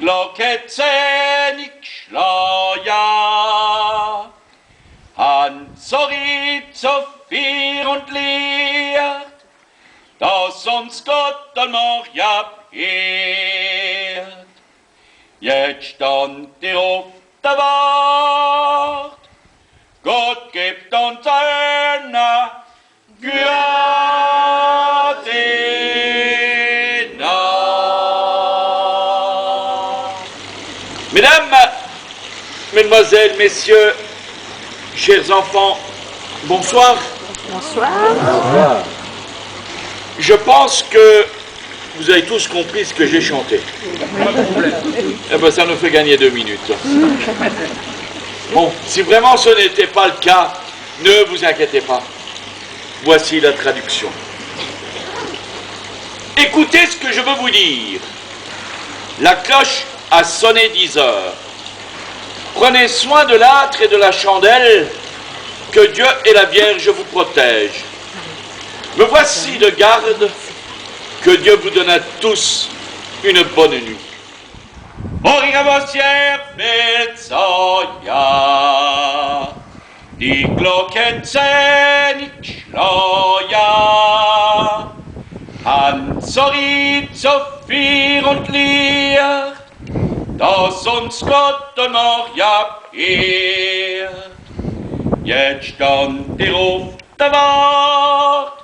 Glocke zähn ich schleier, Hansorit so vier und lehrt, dass uns Gott allmach ja ehrt. Jetzt stand ihr auf der Wart, Gott gibt uns eine Gnade. Mesdames, Mesdemoiselles, Messieurs, chers enfants, bonsoir. Bonsoir. Bonsoir. Je pense que vous avez tous compris ce que j'ai chanté. Pas de problème. Eh bien, ça nous fait gagner 2 minutes. Bon, si vraiment ce n'était pas le cas, ne vous inquiétez pas. Voici la traduction. Écoutez ce que je veux vous dire. La cloche a sonné 10 heures. Prenez soin de l'âtre et de la chandelle, que Dieu et la Vierge vous protègent. Me voici de garde, que Dieu vous donne à tous une bonne nuit. Morgen was ja, die Glocken zähn ich schleier, Hansorit so vier und lehrt, dass uns Gott noch ja ehrt. Jetzt stand ihr auf der Wart,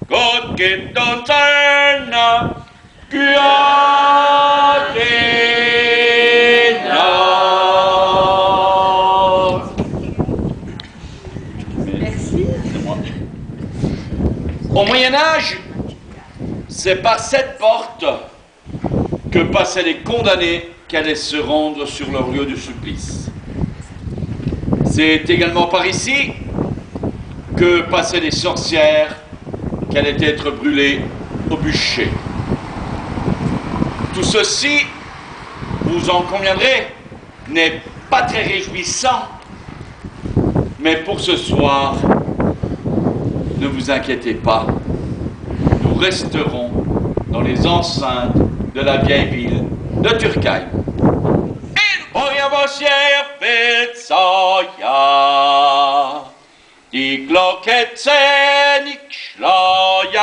Gott gibt uns eine Gnade. Merci. Au Moyen-Âge, c'est par cette porte que passaient les condamnés qui allaient se rendre sur leur lieu de supplice. C'est également par ici que passaient les sorcières qui allaient être brûlées au bûcher. Tout ceci, vous en conviendrez, n'est pas très réjouissant, mais pour ce soir, ne vous inquiétez pas, nous resterons dans les enceintes de la vieille ville de Turckheim. Die Glocke zähn ich schleier,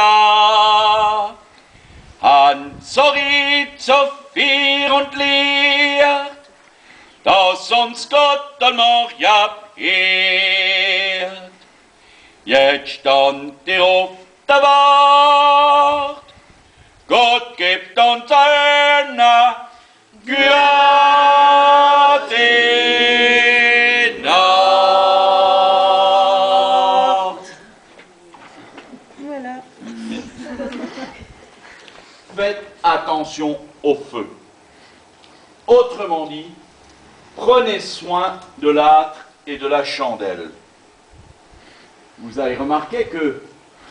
Hansorit so vier und lehrt, dass uns Gott allmach ja ehrt. Jetzt stand ihr auf der Wart, Gott gibt uns eine Gnade. Voilà. Faites attention au feu. Autrement dit, prenez soin de l'âtre et de la chandelle. Vous avez remarqué que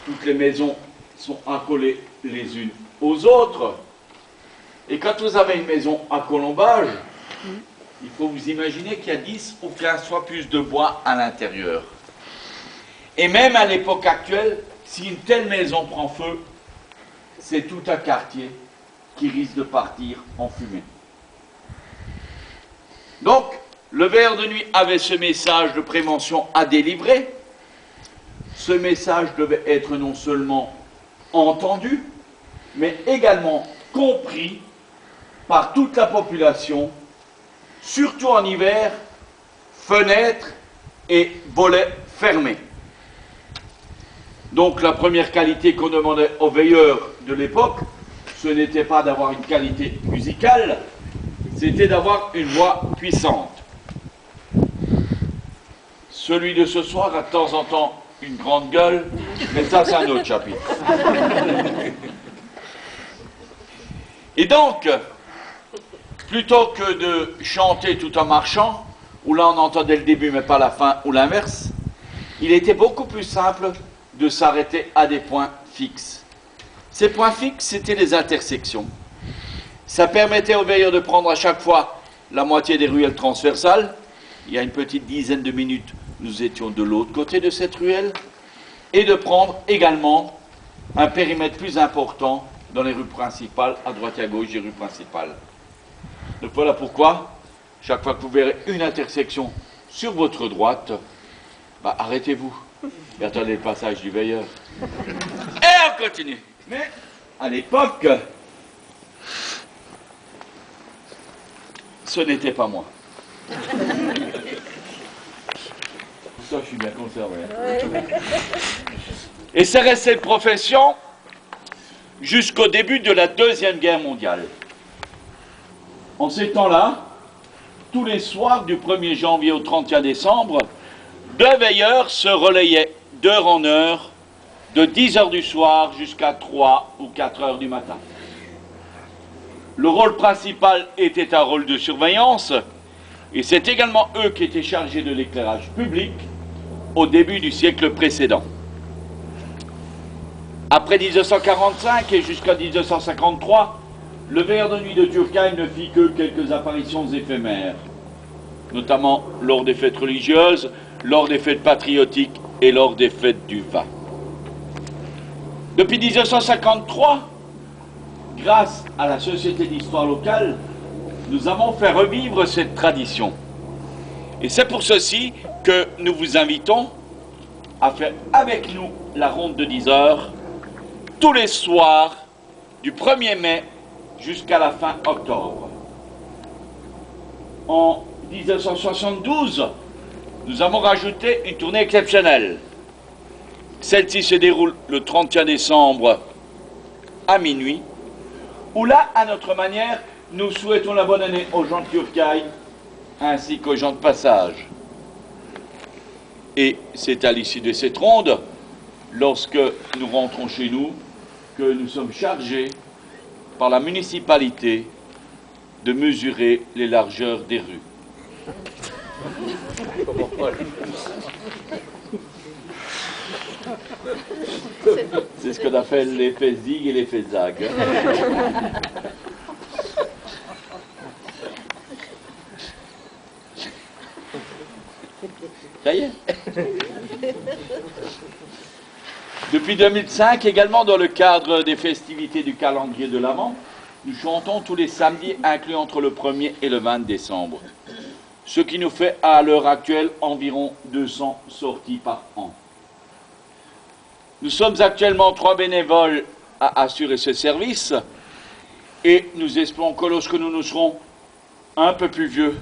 toutes les maisons sont accolées les unes aux autres. Et quand vous avez une maison à colombage, il faut vous imaginer qu'il y a 10 ou 15 fois plus de bois à l'intérieur. Et même à l'époque actuelle, si une telle maison prend feu, c'est tout un quartier qui risque de partir en fumée. Donc, le veilleur de nuit avait ce message de prévention à délivrer. Ce message devait être non seulement entendu, mais également compris par toute la population, surtout en hiver, fenêtres et volets fermés. Donc la première qualité qu'on demandait aux veilleurs de l'époque, ce n'était pas d'avoir une qualité musicale, c'était d'avoir une voix puissante. Celui de ce soir a de temps en temps une grande gueule, mais ça c'est un autre chapitre. Et donc, plutôt que de chanter tout en marchant, où là on entendait le début mais pas la fin, ou l'inverse, il était beaucoup plus simple de s'arrêter à des points fixes. Ces points fixes, c'était les intersections. Ça permettait aux veilleurs de prendre à chaque fois la moitié des ruelles transversales. Il y a une petite dizaine de minutes, nous étions de l'autre côté de cette ruelle, et de prendre également un périmètre plus important dans les rues principales, à droite et à gauche des rues principales. Donc voilà pourquoi, chaque fois que vous verrez une intersection sur votre droite, bah, arrêtez-vous et attendez le passage du veilleur. Et on continue. Mais à l'époque, ce n'était pas moi. Ça, je suis bien conservé. Et c'est resté une profession jusqu'au début de la Deuxième Guerre mondiale. En ces temps-là, tous les soirs du 1er janvier au 31 décembre, 2 veilleurs se relayaient d'heure en heure, de 10 heures du soir jusqu'à 3 ou 4 heures du matin. Le rôle principal était un rôle de surveillance, et c'est également eux qui étaient chargés de l'éclairage public au début du siècle précédent. Après 1945 et jusqu'à 1953, le veilleur de nuit de Turckheim ne fit que quelques apparitions éphémères, notamment lors des fêtes religieuses, lors des fêtes patriotiques et lors des fêtes du vin. Depuis 1953, grâce à la Société d'histoire locale, nous avons fait revivre cette tradition. Et c'est pour ceci que nous vous invitons à faire avec nous la ronde de 10 heures tous les soirs du 1er mai jusqu'à la fin octobre. En 1972, nous avons rajouté une tournée exceptionnelle. Celle-ci se déroule le 31 décembre à minuit, où là, à notre manière, nous souhaitons la bonne année aux gens de Turckheim ainsi qu'aux gens de passage. Et c'est à l'issue de cette ronde, lorsque nous rentrons chez nous, que nous sommes chargés par la municipalité de mesurer les largeurs des rues. C'est ce qu'on appelle l'effet zig et l'effet zag. Ça y est. Depuis 2005, également dans le cadre des festivités du calendrier de l'Avent, nous chantons tous les samedis inclus entre le 1er et le 20 décembre. Ce qui nous fait à l'heure actuelle environ 200 sorties par an. Nous sommes actuellement 3 bénévoles à assurer ce service et nous espérons que lorsque nous serons un peu plus vieux,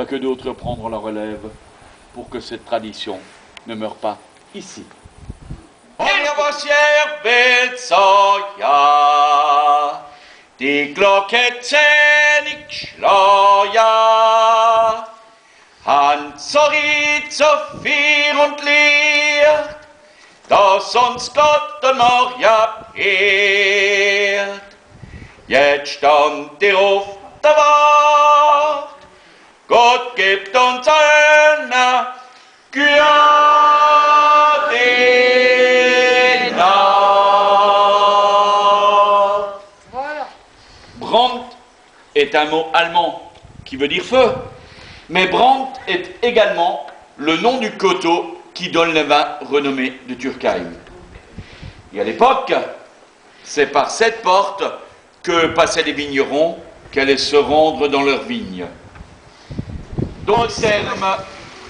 que d'autres prendront la relève pour que cette tradition ne meure pas ici. Er was Bild so ja, die Glocke zähnig schlau ja, Hans so riet so viel und Licht, dass uns Gott und Maria ehrt. Jetzt stand ihr auf der Wacht, Gott gibt uns eine Gnade. Brand est un mot allemand qui veut dire feu, mais Brand est également le nom du coteau qui donne le vin renommé de Turckheim. Et à l'époque, c'est par cette porte que passaient les vignerons qui allaient se rendre dans leurs vignes. Donc, au terme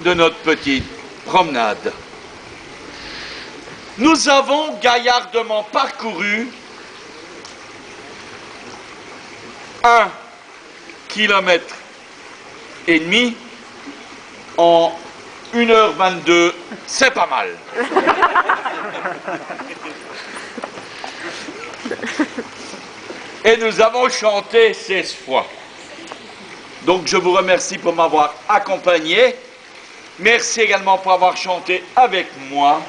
de notre petite promenade, nous avons gaillardement parcouru 1,5 km en 1h22, c'est pas mal. Et nous avons chanté 16 fois. Donc je vous remercie pour m'avoir accompagné. Merci également pour avoir chanté avec moi.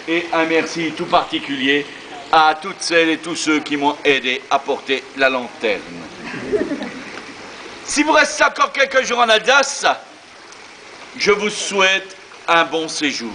Et un merci tout particulier à toutes celles et tous ceux qui m'ont aidé à porter la lanterne. Si vous restez encore quelques jours en Alsace, je vous souhaite un bon séjour.